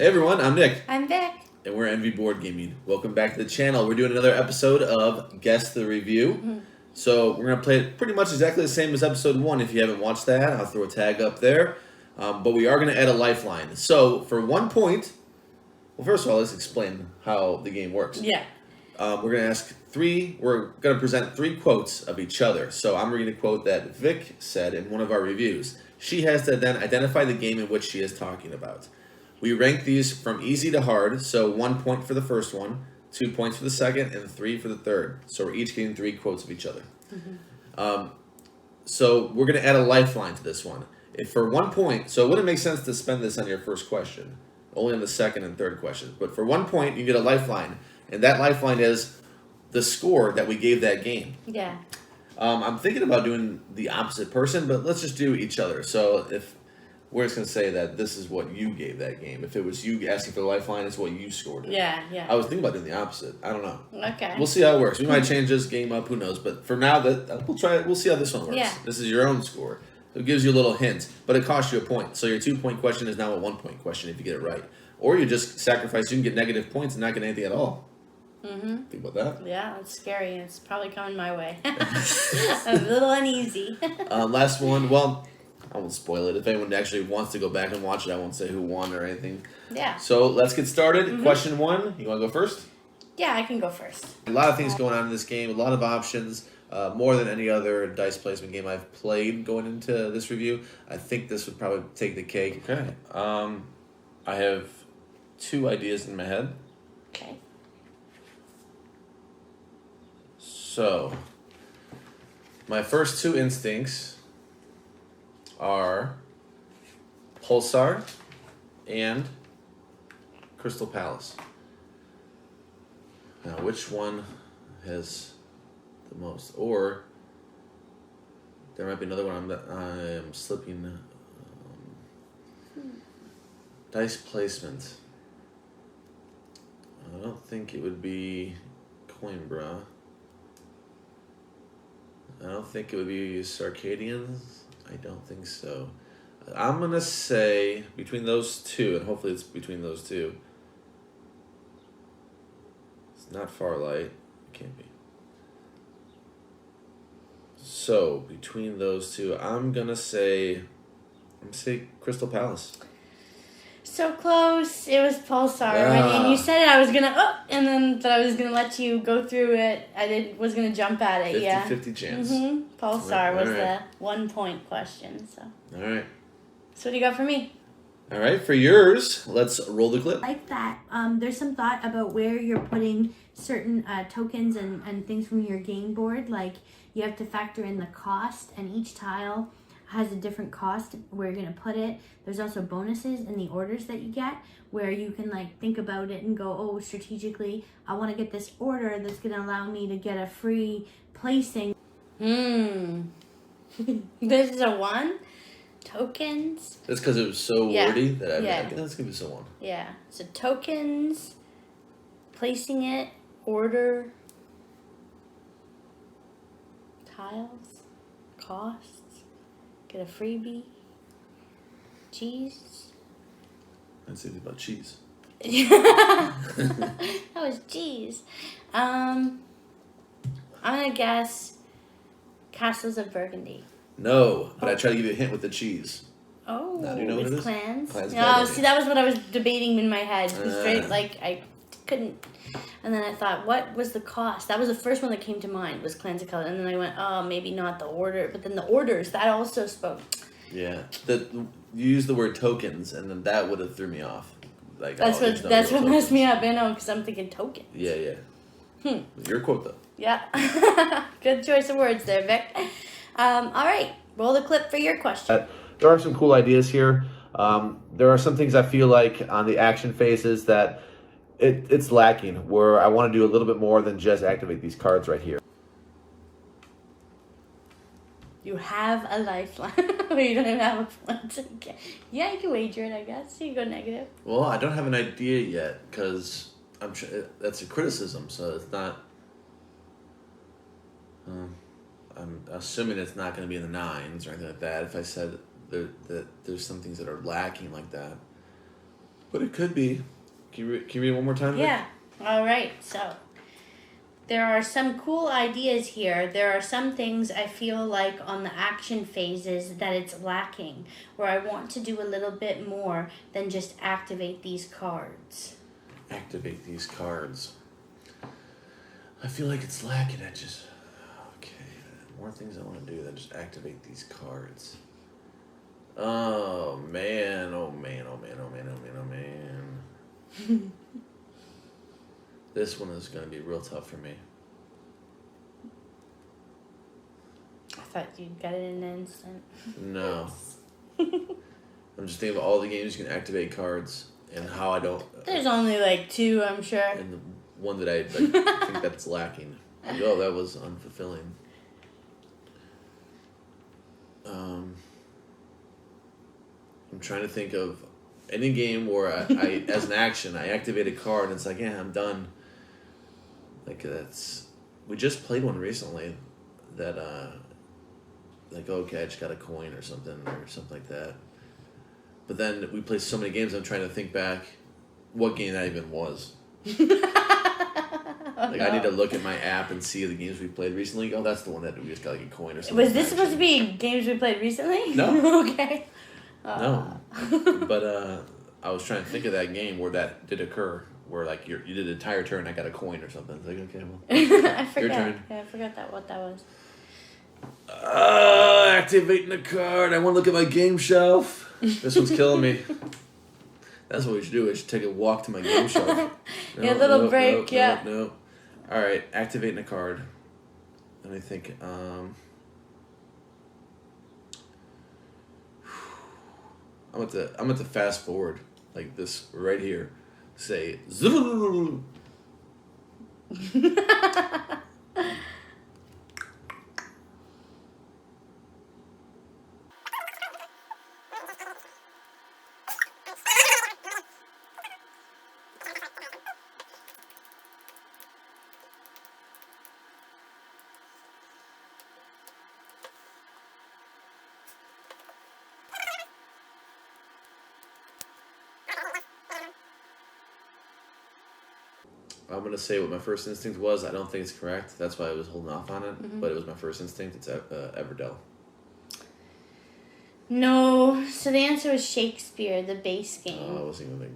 Hey everyone, I'm Nick. I'm Vic. And we're Envy Board Gaming. Welcome back to the channel. We're doing another episode of Guess the Review. Mm-hmm. So we're going to play it pretty much exactly the same as episode 1. If you haven't watched that, I'll throw a tag up there. But we are going to add a lifeline. So for 1 point, well, first of all, let's explain how the game works. Yeah. We're going to present 3 quotes of each other. So I'm reading a quote that Vic said in one of our reviews. She has to then identify the game in which she is talking about. We rank these from easy to hard, so 1 point for the first one, 2 points for the second, and 3 for the third. So we're each getting 3 quotes of each other. Mm-hmm. So we're going to add a lifeline to this one. If for 1 point, so it wouldn't make sense to spend this on your first question, only on the second and third questions. But for 1 point, you get a lifeline, and that lifeline is the score that we gave that game. Yeah. I'm thinking about doing the opposite person, but let's just do each other. So if we're just going to say that this is what you gave that game. If it was you asking for the lifeline, it's what you scored it. Yeah. I was thinking about doing the opposite. I don't know. Okay. We'll see how it works. We might change this game up. Who knows? But for now, we'll try it. We'll see how this one works. Yeah. This is your own score. So it gives you a little hint, but it costs you a point. So your 2 point question is now a 1 point question if you get it right. Or you just sacrifice. You can get negative points and not get anything at all. Mm-hmm. Think about that. Yeah, it's scary. It's probably coming my way. I'm a little uneasy. Last one. Well, I won't spoil it. If anyone actually wants to go back and watch it, I won't say who won or anything. Yeah. So let's get started. Mm-hmm. Question 1. You want to go first? Yeah, I can go first. A lot of things going on in this game. A lot of options. More than any other dice placement game I've played going into this review. I think this would probably take the cake. Okay. I have 2 ideas in my head. Okay. So, my first 2 instincts are Pulsar and Crystal Palace. Now, which one has the most? Or there might be another one I'm slipping. Dice placement. I don't think it would be Coimbra. I don't think it would be Sarcadians. I don't think so. I'm going to say between those 2, and hopefully it's between those 2. It's not Farlight. It can't be. So, between those 2, I'm going to say Crystal Palace. So close. It was Pulsar. Ah. And you said it, I was going to, but I was going to let you go through it. Was going to jump at it, 50-50 chance. Mm-hmm. Pulsar was right. the 1 point question. So. All right. So what do you got for me? All right, for yours, let's roll the clip. Like that. There's some thought about where you're putting certain tokens and things from your game board. Like you have to factor in the cost, and each tile has a different cost where you're going to put it. There's also bonuses in the orders that you get where you can like think about it and go, oh, strategically, I want to get this order that's going to allow me to get a free placing. This is a 1? Tokens? That's because it was so wordy that that's going to be so 1. Yeah. So tokens, placing it, order, tiles, costs, get a freebie, cheese. That's it about cheese. That was cheese. I'm going to guess Castles of Burgundy. No, but I tried to give you a hint with the cheese. Oh, Now, do you know what with it is? clans? Clans of No, Burgundy. see, that was what I was debating in my head. Straight, like, I couldn't. And then I thought, what was the cost? That was the first one that came to mind, was Clans of Color. And then I went, oh, maybe not the order. But then the orders, that also spoke. Yeah, you used the word tokens, and then that would have threw me off. Like That's what messed me up, I know, because I'm thinking token. Yeah. Your quote though. Yeah. Good choice of words there, Vic. All right, roll the clip for your question. There are some cool ideas here. There are some things I feel like on the action phases that it's lacking, where I want to do a little bit more than just activate these cards right here. You have a lifeline. You don't even have a point. Yeah, you can wager it, I guess. You can go negative. Well, I don't have an idea yet, because that's a criticism, so it's not... I'm assuming it's not going to be in the 9s or anything like that. If I said that there's some things that are lacking like that. But it could be. Can you read it one more time? Vic? Yeah. All right. So there are some cool ideas here. There are some things I feel like on the action phases that it's lacking, where I want to do a little bit more than just activate these cards. Activate these cards. I feel like it's lacking. Okay. More things I want to do than just activate these cards. Oh man. This one is going to be real tough for me. I thought you'd get it in an instant. No. I'm just thinking of all the games you can activate cards and how I don't. There's only like 2, I'm sure. And the one that I think that's lacking. Oh, that was unfulfilling. I'm trying to think of any game where I as an action, I activate a card and it's like, yeah, I'm done. Like we just played one recently that like, okay, I just got a coin or something like that. But then we played so many games, I'm trying to think back what game that even was. I need to look at my app and see the games we played recently. Oh, that's the one that we just got like a coin or something. Was this supposed to be games we played recently? No. Okay. No. But I was trying to think of that game where that did occur, where like you did an entire turn, I got a coin or something. It's like, okay, well, I forgot. your turn. Yeah, I forgot what that was. Activating the card. I want to look at my game shelf. This one's killing me. That's what we should do. We should take a walk to my game shelf. Yeah, a little break, yeah. No. All right, activating a card. Let me think. I'm at the fast forward like this right here. Say zoom. I'm going to say what my first instinct was. I don't think it's correct. That's why I was holding off on it. Mm-hmm. But it was my first instinct. It's Everdell. No. So the answer was Shakespeare, the base game. Oh, I wasn't even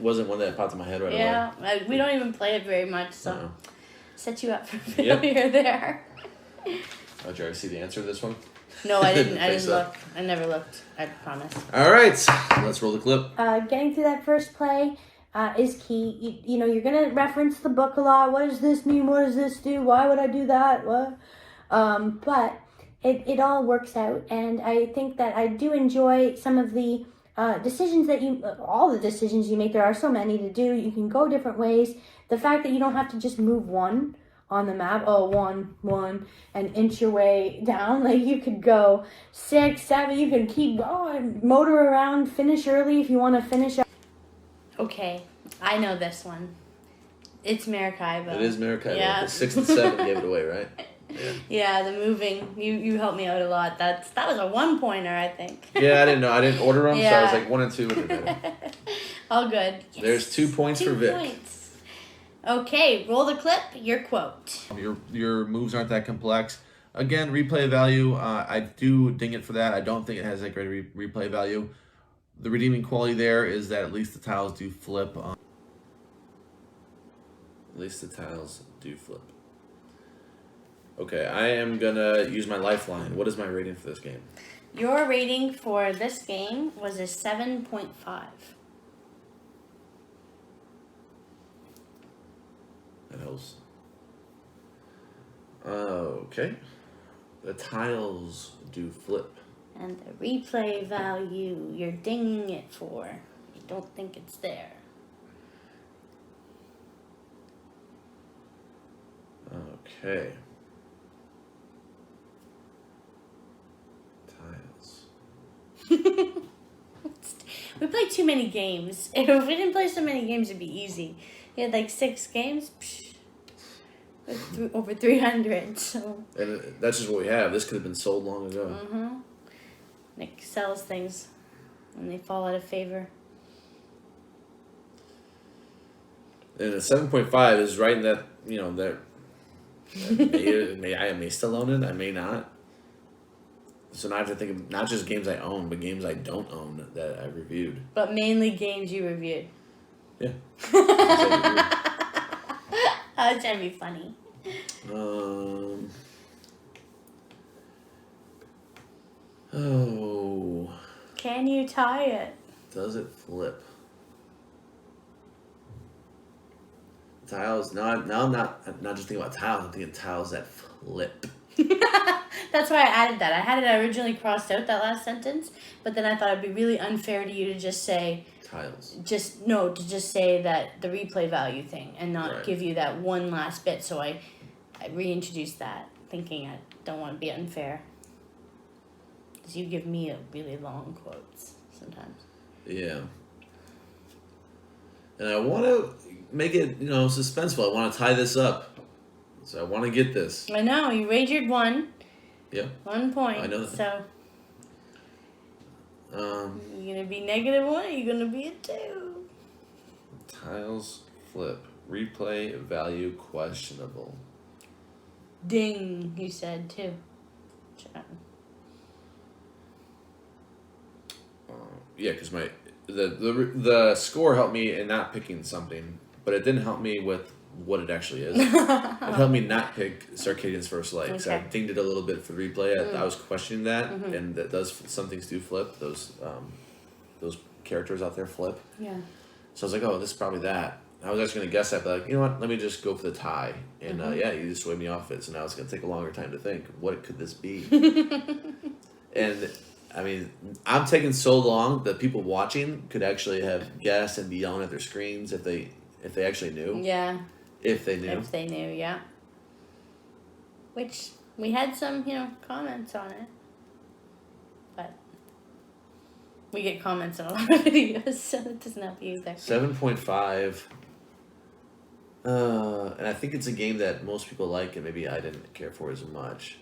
wasn't one that popped in my head right away. Yeah. We don't even play it very much, so set you up for failure there. Oh, did you see the answer to this one? No, I didn't. I didn't look. I never looked. I promise. All right. Let's roll the clip. Getting through that first play is key. You know, you're going to reference the book a lot. What does this mean? What does this do? Why would I do that? What? But it all works out. And I think that I do enjoy some of the decisions all the decisions you make. There are so many to do. You can go different ways. The fact that you don't have to just move one on the map, one, and inch your way down. Like, you could go 6, 7, you can keep going, motor around, finish early if you want to finish. Okay, I know this one. It's Maracaibo. It is Maracaibo. Yeah. 6 and 7 gave it away, right? Yeah. Yeah, the moving. You helped me out a lot. That was a 1-pointer, I think. Yeah, I didn't know. I didn't order them, so I was like 1 and 2. All good. Yes. There's 2 points for Vic. 2 points. Okay, roll the clip. Your quote. Your moves aren't that complex. Again, replay value. I do ding it for that. I don't think it has that great replay value. The redeeming quality there is that at least the tiles do flip. At least the tiles do flip. Okay, I am gonna use my lifeline. What is my rating for this game? Your rating for this game was a 7.5. That helps. Okay. The tiles do flip. And the replay value, you're dinging it for. You don't think it's there. Okay. Tiles. We played too many games. If we didn't play so many games, it'd be easy. We had like 6 games. Over 300, so. And that's just what we have. This could have been sold long ago. Mm-hmm. Nick sells things when they fall out of favor. And a 7.5 is right in that, that I may still own it, I may not. So now I have to think of not just games I own, but games I don't own that I reviewed. But mainly games you reviewed. Yeah. I was trying to be funny. Oh. Can you tie it? Does it flip? Tiles. Now I'm not just thinking about tiles. I'm thinking tiles that flip. That's why I added that. I had it originally crossed out, that last sentence, but then I thought it'd be really unfair to you to just say Tiles. to just say that the replay value thing and not Right. give you that one last bit. So I reintroduced that, thinking I don't want to be unfair. Because you give me a really long quotes sometimes. Yeah. And I want to make it, suspenseful. I want to tie this up. So I want to get this. I know, you wagered 1. Yeah. 1 point. I know that. So you gonna be -1 or you gonna be a 2? Tiles flip. Replay value questionable. Ding, you said too. Yeah, because the score helped me in not picking something, but it didn't help me with what it actually is. It helped me not pick Sarkadian's First Light. Okay. So I dinged it a little bit for the replay. I was questioning that, and that some things do flip. Those characters out there flip. Yeah. So I was like, oh, this is probably that. I was actually gonna guess that, but like, you know what? Let me just go for the tie. And yeah, you just swayed me off it. So now it's gonna take a longer time to think. What could this be? And I mean, I'm taking so long that people watching could actually have guessed and be yelling at their screens if they actually knew. Yeah. If they knew. If they knew, yeah. Which we had some, comments on it. But we get comments on a lot of videos, so it doesn't help you either. 7.5. And I think it's a game that most people like, and maybe I didn't care for as much.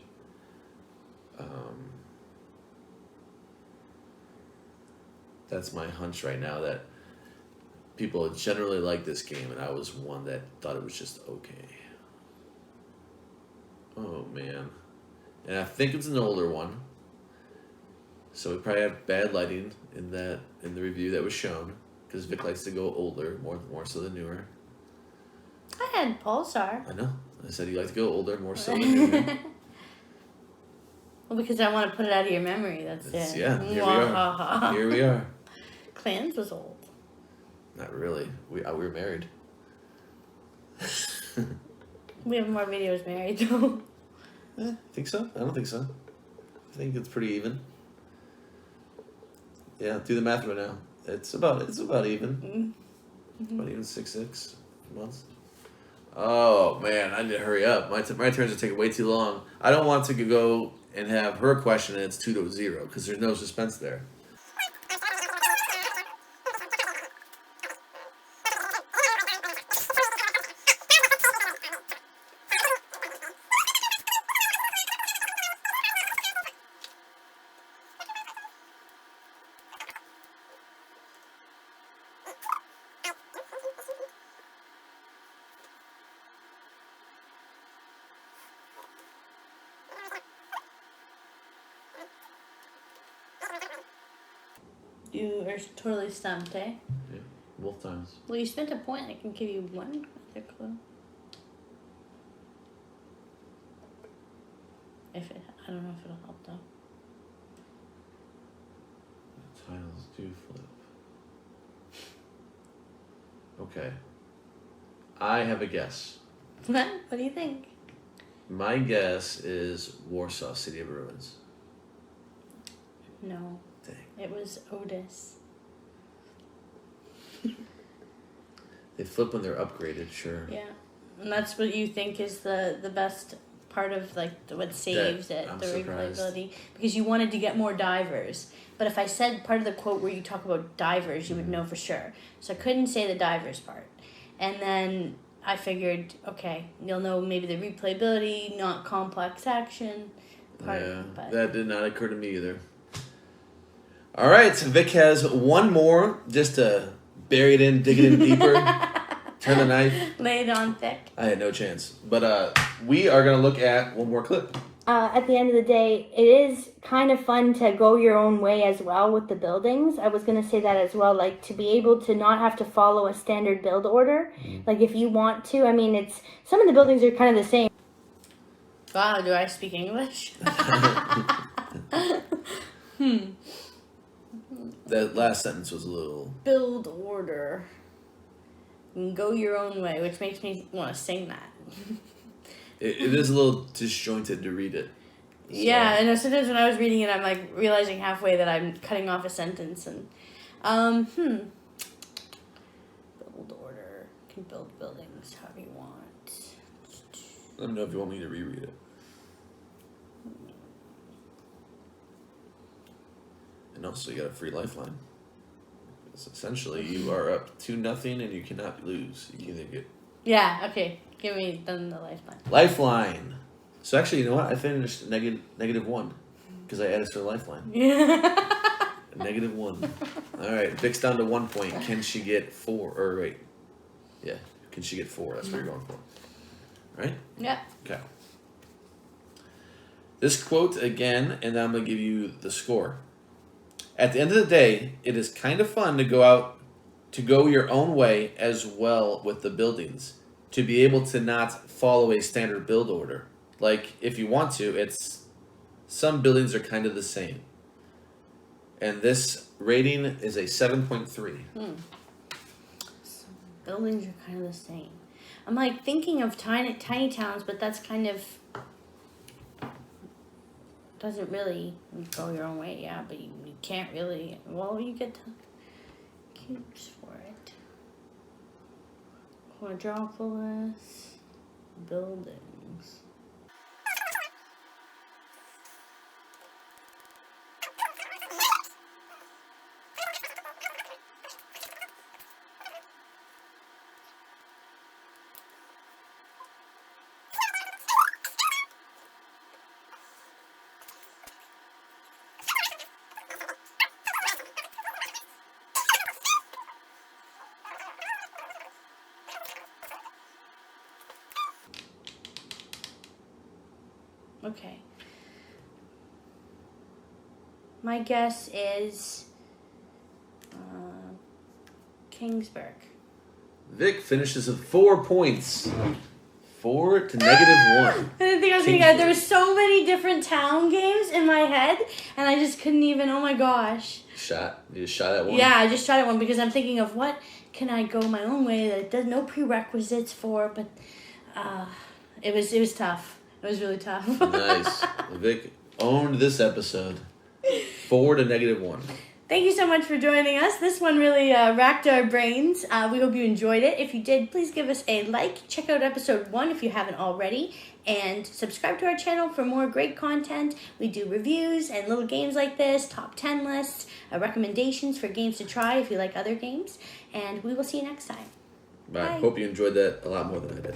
That's my hunch right now, that people generally like this game, and I was one that thought it was just okay. Oh man. And I think it's an older one. So we probably have bad lighting in the review that was shown, because Vic likes to go older, more so than newer. I had Pulsar. I know. I said you like to go older, more so than newer. Well, because I want to put it out of your memory, that's it. Yeah, here we are. Here we are. Clans was old. Not really. We were married. We have more videos married, though. Think so? I don't think so. I think it's pretty even. Yeah, do the math right now. It's about even. About even 6 months. Oh man, I need to hurry up. My turns are taking way too long. I don't want to go and have her question and it's 2-0 because there's no suspense there. You are totally stumped, eh? Yeah, both times. Well, you spent a point. I can give you one other clue. I don't know if it'll help though. The tiles do flip. Okay. I have a guess. What? What do you think? My guess is Warsaw, City of Ruins. No. Dang. It was Otis. They flip when they're upgraded, sure. Yeah. And that's what you think is the best part of what saves it, I'm the surprised. replayability. Because you wanted to get more divers. But if I said part of the quote where you talk about divers, you would know for sure. So I couldn't say the divers part. And then I figured, okay, you'll know maybe the replayability, not complex action part. Yeah, But that did not occur to me either. All right, so Vic has one more just to bury it in, dig it in deeper. Turn the knife. Lay it on thick. I had no chance. But we are going to look at one more clip. At the end of the day, it is kind of fun to go your own way as well with the buildings. I was going to say that as well, like to be able to not have to follow a standard build order. Like if you want to, I mean, it's some of the buildings are kind of the same. Wow, do I speak English? That last sentence was a little... Build order. And go your own way, which makes me want to sing that. It is a little disjointed to read it. So. Yeah, and sometimes when I was reading it, I'm like realizing halfway that I'm cutting off a sentence and, build order. Can build buildings however you want. Let me know if you want me to reread it. And also, you got a free lifeline. Because essentially, you are up 2-0 and you cannot lose. You can either get... Yeah, okay. Give me then the lifeline. Lifeline. So actually, you know what? I finished -1 because I added to the lifeline. -1. All right, Vic's down to 1 point. Can she get 4? Or wait, yeah, can she get 4? That's what you're going for, right? Yeah. Okay. This quote again, and then I'm gonna give you the score. At the end of the day, it is kind of fun to go your own way as well with the buildings. To be able to not follow a standard build order. Like, if you want to, some buildings are kind of the same. And this rating is a 7.3. Buildings are kind of the same. I'm like thinking of tiny towns, but that's kind of doesn't really go your own way. Yeah, but you can't really. Well, you get cubes for it. Quadropolis buildings. Okay. My guess is Kingsburg. Vic finishes with 4 points. 4 to -1. I didn't think I was gonna get it. There were so many different town games in my head, and I just couldn't even. Oh my gosh! You just shot at one. Yeah, I just shot at one because I'm thinking of what can I go my own way that it does no prerequisites for, but it was tough. It was really tough. Nice. Vic owned this episode. 4 to -1. Thank you so much for joining us. This one really racked our brains. We hope you enjoyed it. If you did, please give us a like. Check out episode 1 if you haven't already. And subscribe to our channel for more great content. We do reviews and little games like this, top 10 lists, recommendations for games to try if you like other games. And we will see you next time. Bye. Bye. Hope you enjoyed that a lot more than I did.